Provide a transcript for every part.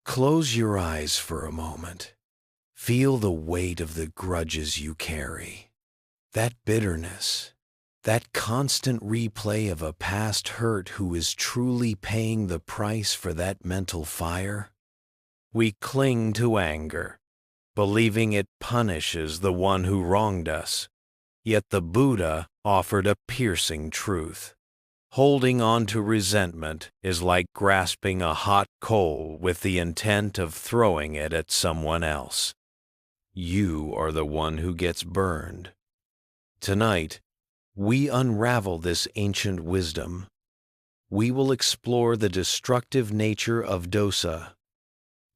Close your eyes for a moment. Feel the weight of the grudges you carry. That bitterness, that constant replay of a past hurt who is truly paying the price for that mental fire. We cling to anger, believing it punishes the one who wronged us. Yet the Buddha offered a piercing truth. Holding on to resentment is like grasping a hot coal with the intent of throwing it at someone else. You are the one who gets burned. Tonight, we unravel this ancient wisdom. We will explore the destructive nature of dosa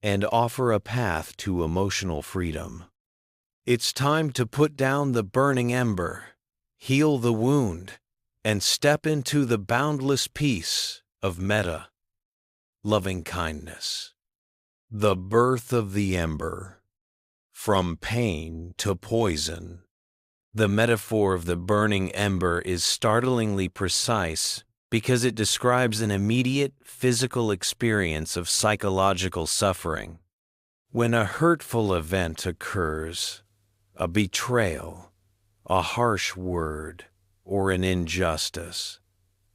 and offer a path to emotional freedom. It's time to put down the burning ember, heal the wound, and step into the boundless peace of Metta, loving kindness. The birth of the ember, from pain to poison. The metaphor of the burning ember is startlingly precise because it describes an immediate physical experience of psychological suffering. When a hurtful event occurs, a betrayal, a harsh word, or an injustice,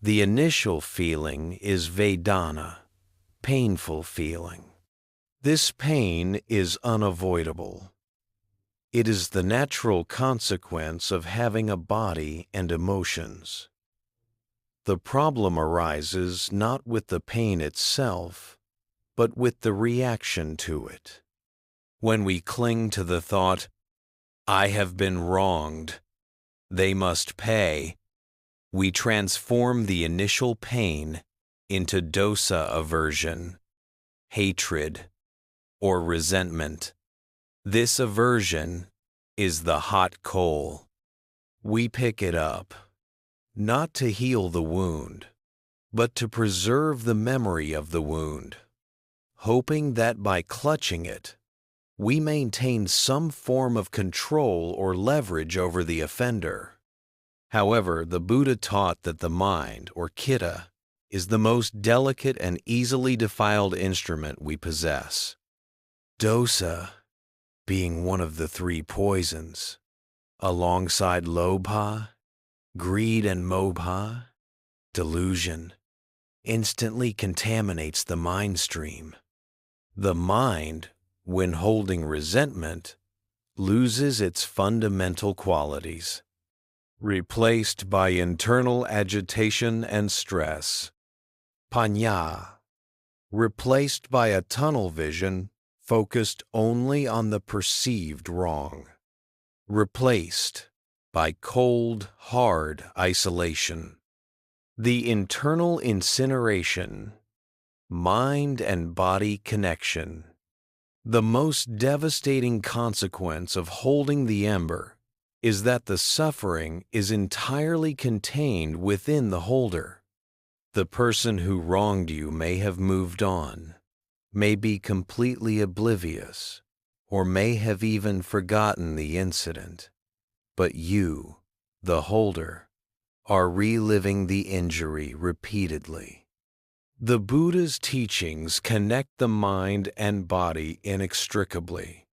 the initial feeling is Vedana, painful feeling. This pain is unavoidable. It is the natural consequence of having a body and emotions. The problem arises not with the pain itself, but with the reaction to it. When we cling to the thought, "I have been wronged, they must pay," we transform the initial pain into dosa aversion, hatred, or resentment. This aversion is the hot coal. We pick it up, not to heal the wound, but to preserve the memory of the wound, hoping that by clutching it, we maintain some form of control or leverage over the offender. However, the Buddha taught that the mind, or citta, is the most delicate and easily defiled instrument we possess. Dosa, being one of the three poisons, alongside lobha, greed, and mobha, delusion, instantly contaminates the mind stream. The mind, when holding resentment, loses its fundamental qualities, replaced by internal agitation and stress. Panya, replaced by a tunnel vision focused only on the perceived wrong, replaced by cold, hard isolation. The internal incineration, mind and body connection. The most devastating consequence of holding the ember is that the suffering is entirely contained within the holder. The person who wronged you may have moved on, may be completely oblivious, or may have even forgotten the incident. But you, the holder, are reliving the injury repeatedly. The Buddha's teachings connect the mind and body inextricably.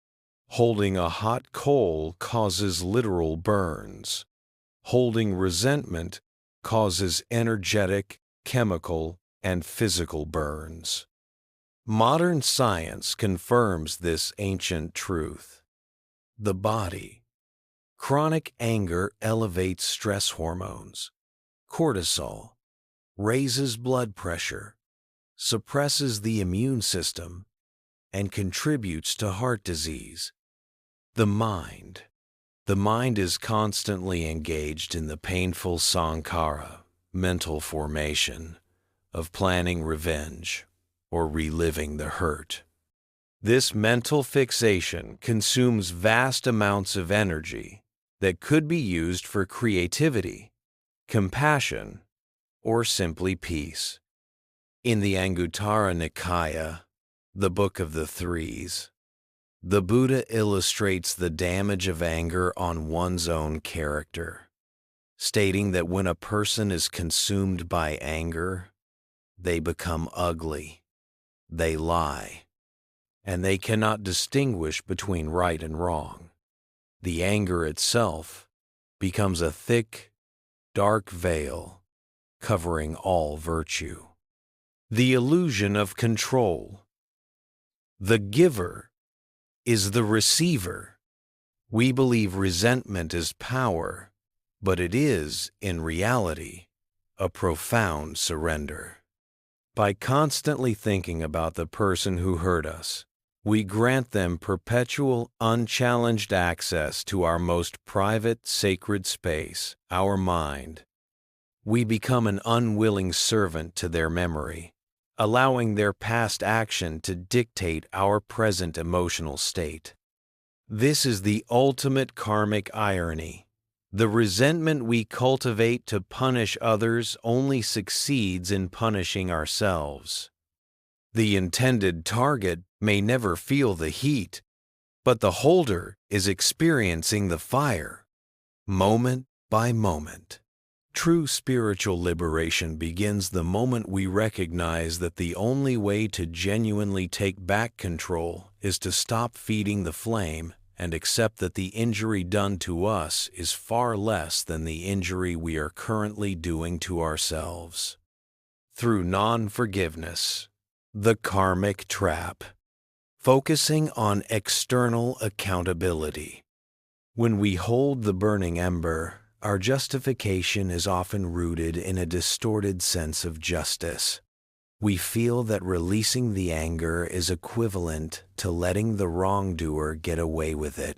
Holding a hot coal causes literal burns. Holding resentment causes energetic, chemical, and physical burns. Modern science confirms this ancient truth. The body. Chronic anger elevates stress hormones. Cortisol raises blood pressure, suppresses the immune system, and contributes to heart disease. The mind. The mind is constantly engaged in the painful sankhara, mental formation, of planning revenge or reliving the hurt. This mental fixation consumes vast amounts of energy that could be used for creativity, compassion, or simply peace. In the Anguttara Nikaya, the Book of the Threes, the Buddha illustrates the damage of anger on one's own character, stating that when a person is consumed by anger, they become ugly, they lie, and they cannot distinguish between right and wrong. The anger itself becomes a thick, dark veil covering all virtue. The illusion of control. The giver is the receiver. We believe resentment is power, but it is, in reality, a profound surrender. By constantly thinking about the person who hurt us, we grant them perpetual, unchallenged access to our most private, sacred space, our mind. We become an unwilling servant to their memory, allowing their past action to dictate our present emotional state. This is the ultimate karmic irony. The resentment we cultivate to punish others only succeeds in punishing ourselves. The intended target may never feel the heat, but the holder is experiencing the fire, moment by moment. True spiritual liberation begins the moment we recognize that the only way to genuinely take back control is to stop feeding the flame and accept that the injury done to us is far less than the injury we are currently doing to ourselves. Through non-forgiveness, the karmic trap. Focusing on external accountability. When we hold the burning ember, our justification is often rooted in a distorted sense of justice. We feel that releasing the anger is equivalent to letting the wrongdoer get away with it.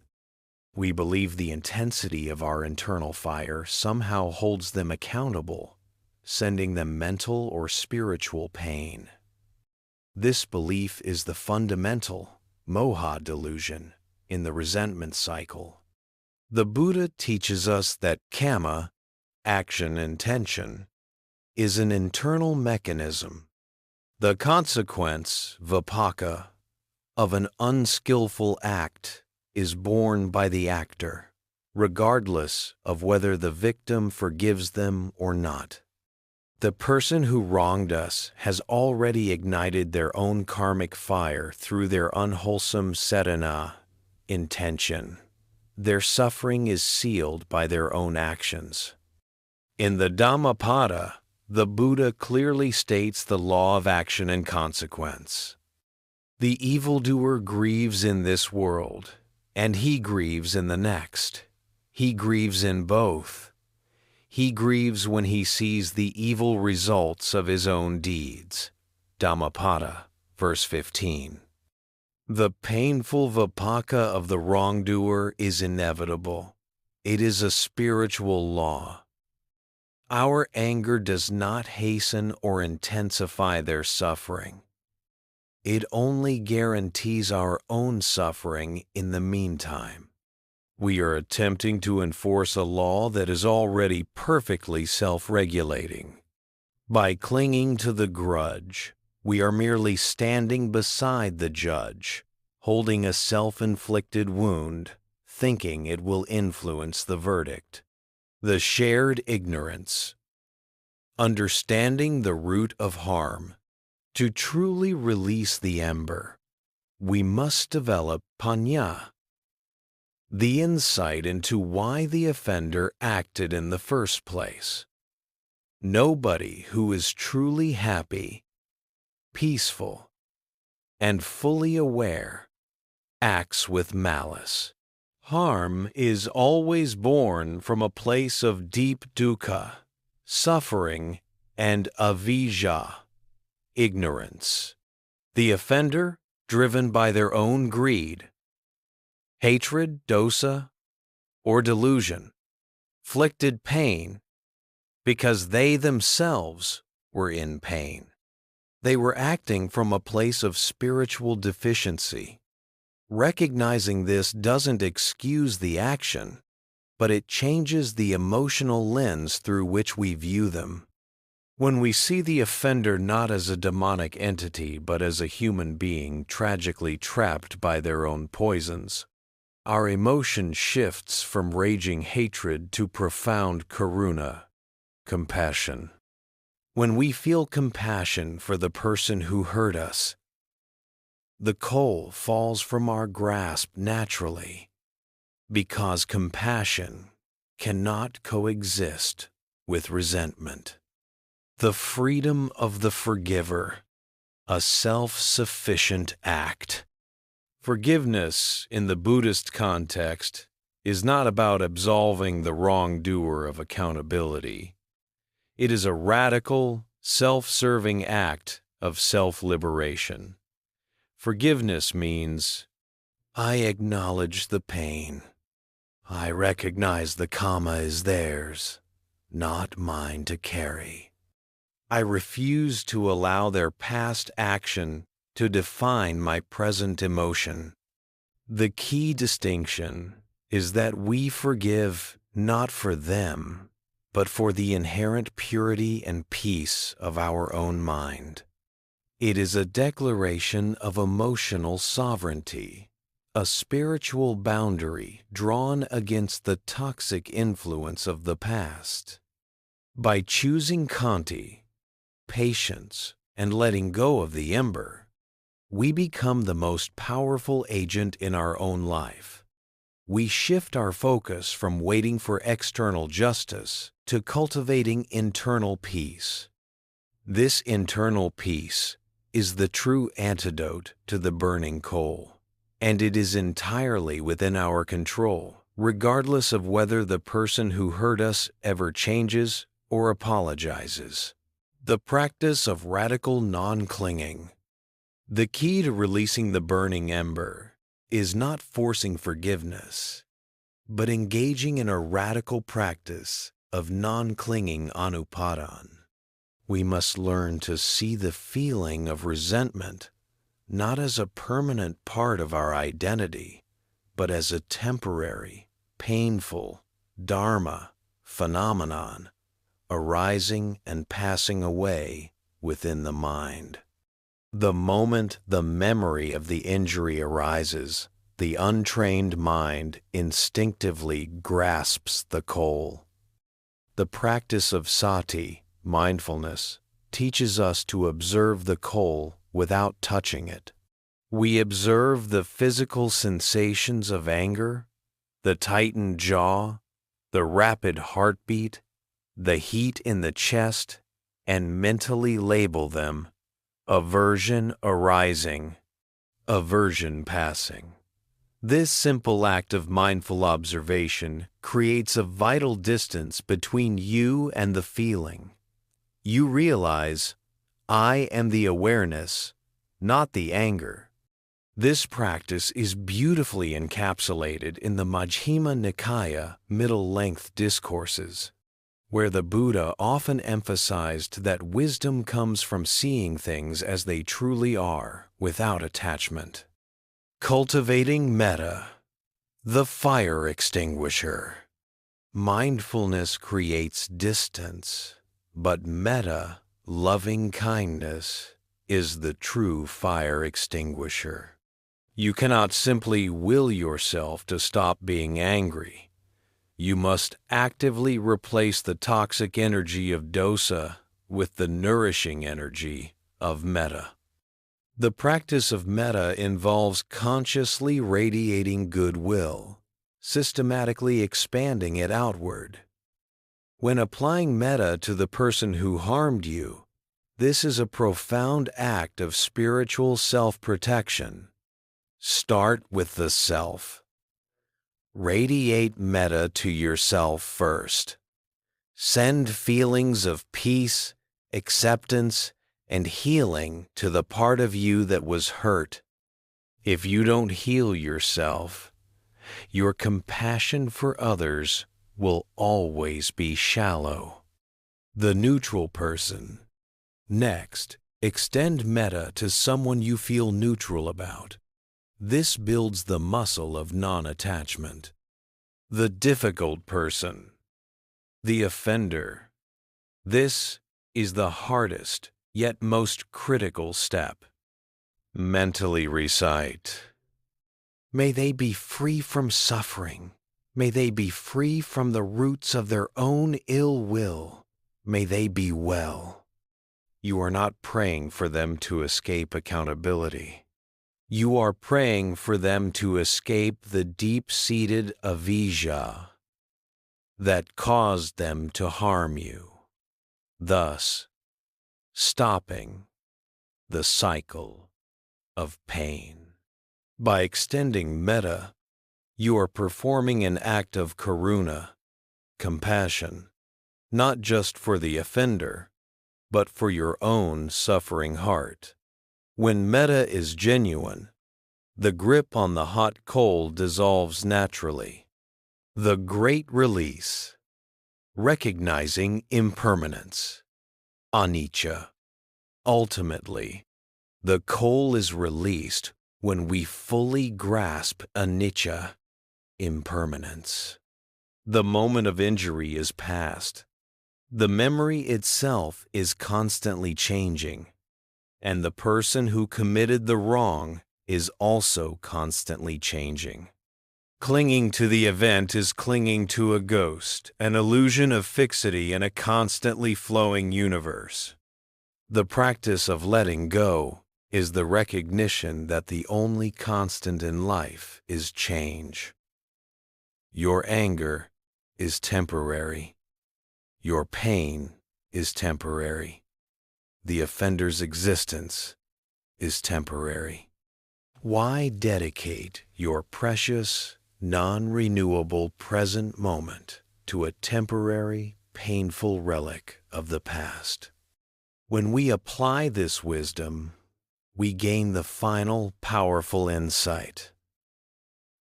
We believe the intensity of our internal fire somehow holds them accountable, sending them mental or spiritual pain. This belief is the fundamental moha delusion in the resentment cycle. The Buddha teaches us that kamma, action intention, is an internal mechanism. The consequence, vipaka, of an unskillful act is borne by the actor, regardless of whether the victim forgives them or not. The person who wronged us has already ignited their own karmic fire through their unwholesome cetana, intention. Their suffering is sealed by their own actions. In the Dhammapada, the Buddha clearly states the law of action and consequence. The evildoer grieves in this world, and he grieves in the next. He grieves in both. He grieves when he sees the evil results of his own deeds. Dhammapada, verse 15. The painful vipaka of the wrongdoer is inevitable. It is a spiritual law. Our anger does not hasten or intensify their suffering. It only guarantees our own suffering in the meantime. We are attempting to enforce a law that is already perfectly self-regulating. By clinging to the grudge, we are merely standing beside the judge, holding a self-inflicted wound, thinking it will influence the verdict. The shared ignorance. Understanding the root of harm. To truly release the ember, we must develop paññā, the insight into why the offender acted in the first place. Nobody who is truly happy, peaceful, and fully aware acts with malice. Harm is always born from a place of deep dukkha, suffering, and avijja, ignorance. The offender, driven by their own greed, hatred, dosa, or delusion, inflicted pain because they themselves were in pain. They were acting from a place of spiritual deficiency. Recognizing this doesn't excuse the action, but it changes the emotional lens through which we view them. When we see the offender not as a demonic entity but as a human being tragically trapped by their own poisons, our emotion shifts from raging hatred to profound karuna, compassion. When we feel compassion for the person who hurt us, the coal falls from our grasp naturally, because compassion cannot coexist with resentment. The freedom of the forgiver, a self-sufficient act. Forgiveness in the Buddhist context is not about absolving the wrongdoer of accountability. It is a radical, self-serving act of self-liberation. Forgiveness means, I acknowledge the pain. I recognize the karma is theirs, not mine to carry. I refuse to allow their past action to define my present emotion. The key distinction is that we forgive not for them, but for the inherent purity and peace of our own mind. It is a declaration of emotional sovereignty, a spiritual boundary drawn against the toxic influence of the past. By choosing Khanti, patience, and letting go of the ember, we become the most powerful agent in our own life. We shift our focus from waiting for external justice to cultivating internal peace. This internal peace is the true antidote to the burning coal, and it is entirely within our control, regardless of whether the person who hurt us ever changes or apologizes. The practice of radical non-clinging. The key to releasing the burning ember is not forcing forgiveness, but engaging in a radical practice of non-clinging anupadan. We must learn to see the feeling of resentment not as a permanent part of our identity, but as a temporary, painful dharma phenomenon arising and passing away within the mind. The moment the memory of the injury arises, the untrained mind instinctively grasps the coal. The practice of sati, mindfulness, teaches us to observe the coal without touching it. We observe the physical sensations of anger, the tightened jaw, the rapid heartbeat, the heat in the chest, and mentally label them: aversion arising, aversion passing. This simple act of mindful observation creates a vital distance between you and the feeling. You realize, I am the awareness, not the anger. This practice is beautifully encapsulated in the Majjhima Nikaya middle-length discourses, where the Buddha often emphasized that wisdom comes from seeing things as they truly are, without attachment. Cultivating Metta, the fire extinguisher. Mindfulness creates distance, but Metta, loving kindness, is the true fire extinguisher. You cannot simply will yourself to stop being angry. You must actively replace the toxic energy of dosa with the nourishing energy of metta. The practice of metta involves consciously radiating goodwill, systematically expanding it outward. When applying metta to the person who harmed you, this is a profound act of spiritual self-protection. Start with the self. Radiate metta to yourself first. Send feelings of peace, acceptance, and healing to the part of you that was hurt. If you don't heal yourself, your compassion for others will always be shallow. The neutral person. Next, extend metta to someone you feel neutral about. This builds the muscle of non-attachment. The difficult person. The offender. This is the hardest, yet most critical step. Mentally recite. May they be free from suffering. May they be free from the roots of their own ill will. May they be well. You are not praying for them to escape accountability. You are praying for them to escape the deep-seated avijja that caused them to harm you, thus stopping the cycle of pain. By extending metta, you are performing an act of karuna, compassion, not just for the offender, but for your own suffering heart. When metta is genuine, the grip on the hot coal dissolves naturally. The great release, recognizing impermanence, anicca. Ultimately, the coal is released when we fully grasp anicca, impermanence. The moment of injury is past. The memory itself is constantly changing, and the person who committed the wrong is also constantly changing. Clinging to the event is clinging to a ghost, an illusion of fixity in a constantly flowing universe. The practice of letting go is the recognition that the only constant in life is change. Your anger is temporary. Your pain is temporary. The offender's existence is temporary. Why dedicate your precious, non-renewable present moment to a temporary, painful relic of the past? When we apply this wisdom, we gain the final, powerful insight.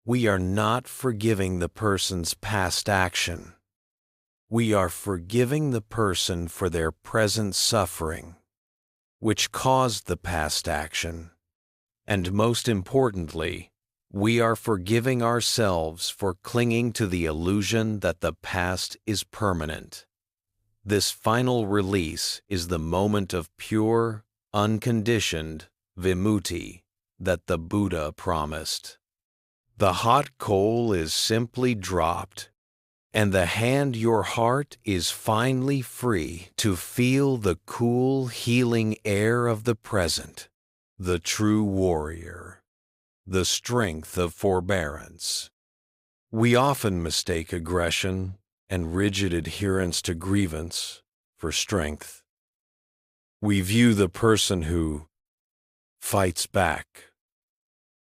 We are not forgiving the person's past action. We are forgiving the person for their present suffering, which caused the past action. And most importantly, we are forgiving ourselves for clinging to the illusion that the past is permanent. This final release is the moment of pure, unconditioned vimutti that the Buddha promised. The hot coal is simply dropped, and the hand your heart is finally free to feel the cool, healing air of the present, the true warrior, the strength of forbearance. We often mistake aggression and rigid adherence to grievance for strength. We view the person who fights back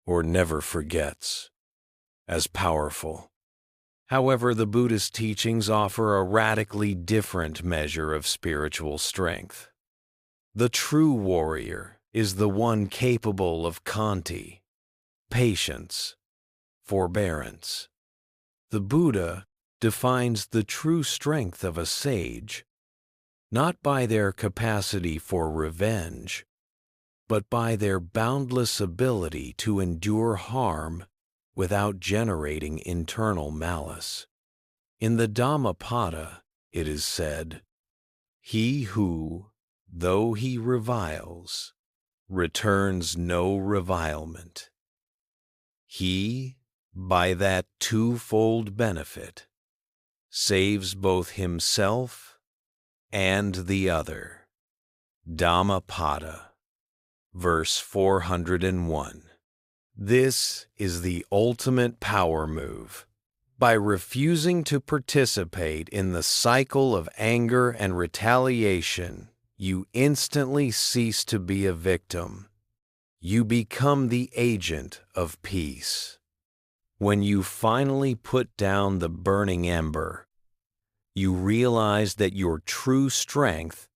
or never forgets as powerful. However, the Buddhist teachings offer a radically different measure of spiritual strength. The true warrior is the one capable of Khanti, patience, forbearance. The Buddha defines the true strength of a sage not by their capacity for revenge, but by their boundless ability to endure harm without generating internal malice. In the Dhammapada, it is said, "He who, though he reviles, returns no revilement. He, by that twofold benefit, saves both himself and the other." Dhammapada, verse 401. This is the ultimate power move. By refusing to participate in the cycle of anger and retaliation, you instantly cease to be a victim. You become the agent of peace. When you finally put down the burning ember, you realize that your true strength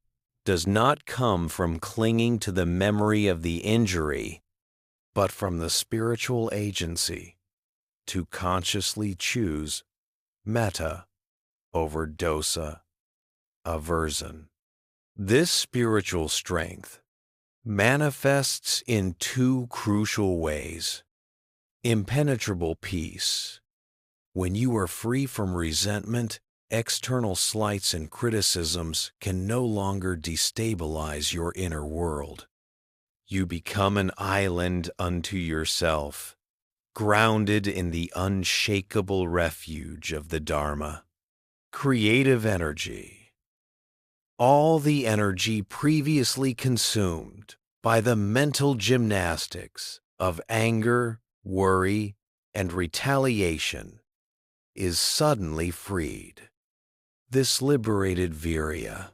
does not come from clinging to the memory of the injury, but from the spiritual agency to consciously choose metta over dosa, aversion. This spiritual strength manifests in two crucial ways. Impenetrable peace. When you are free from resentment, external slights and criticisms can no longer destabilize your inner world. You become an island unto yourself, grounded in the unshakable refuge of the Dharma. Creative energy. All the energy previously consumed by the mental gymnastics of anger, worry, and retaliation is suddenly freed. This liberated virya,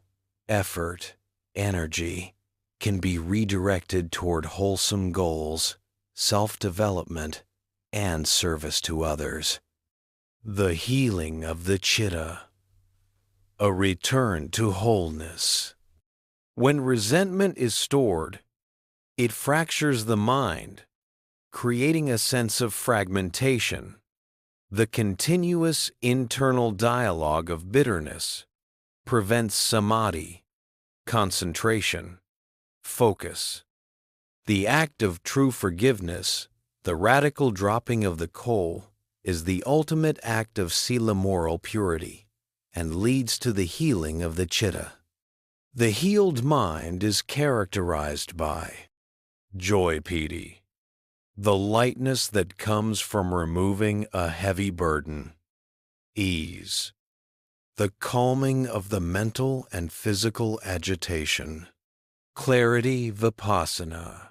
effort, energy, can be redirected toward wholesome goals, self-development, and service to others. The healing of the chitta, a return to wholeness. When resentment is stored, it fractures the mind, creating a sense of fragmentation. The continuous internal dialogue of bitterness prevents samadhi, concentration, focus. The act of true forgiveness, the radical dropping of the coal, is the ultimate act of sila moral purity and leads to the healing of the chitta. The healed mind is characterized by joy piti, the lightness that comes from removing a heavy burden; ease, the calming of the mental and physical agitation; clarity vipassana,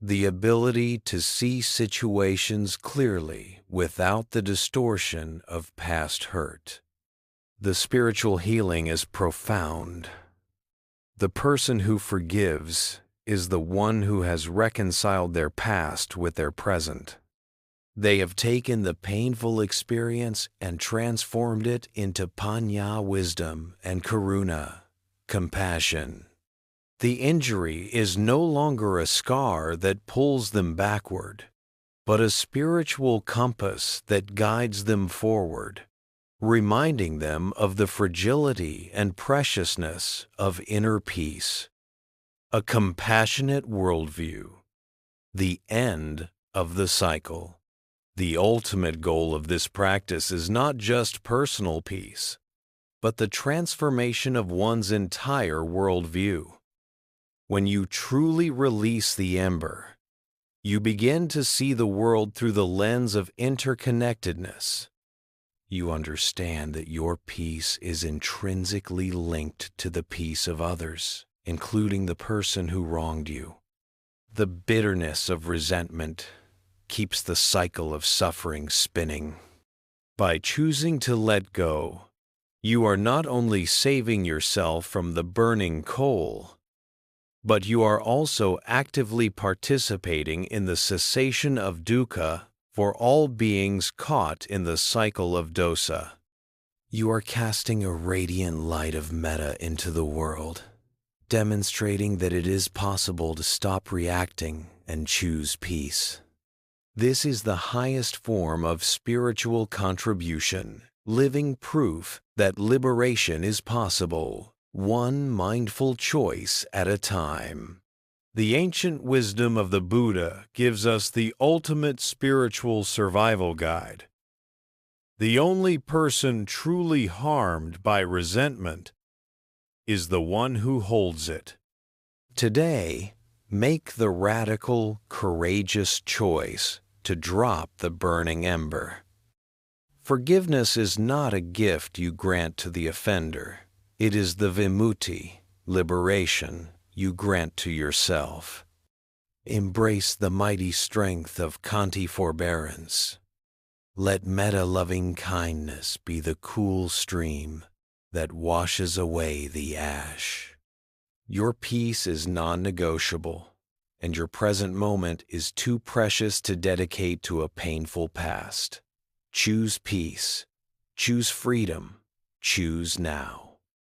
the ability to see situations clearly without the distortion of past hurt. The spiritual healing is profound. The person who forgives is the one who has reconciled their past with their present. They have taken the painful experience and transformed it into panya, wisdom, and karuna, compassion. The injury is no longer a scar that pulls them backward, but a spiritual compass that guides them forward, reminding them of the fragility and preciousness of inner peace. A compassionate worldview, the end of the cycle. The ultimate goal of this practice is not just personal peace, but the transformation of one's entire worldview. When you truly release the ember, you begin to see the world through the lens of interconnectedness. You understand that your peace is intrinsically linked to the peace of others, including the person who wronged you. The bitterness of resentment keeps the cycle of suffering spinning. By choosing to let go, you are not only saving yourself from the burning coal, but you are also actively participating in the cessation of dukkha for all beings caught in the cycle of dosa. You are casting a radiant light of metta into the world, demonstrating that it is possible to stop reacting and choose peace. This is the highest form of spiritual contribution, living proof that liberation is possible, one mindful choice at a time. The ancient wisdom of the Buddha gives us the ultimate spiritual survival guide. The only person truly harmed by resentment is the one who holds it. Today, make the radical, courageous choice to drop the burning ember. Forgiveness is not a gift you grant to the offender. It is the vimutti, liberation, you grant to yourself. Embrace the mighty strength of Khanti forbearance. Let metta loving kindness be the cool stream that washes away the ash. Your peace is non-negotiable, and your present moment is too precious to dedicate to a painful past. Choose peace. Choose freedom. Choose now.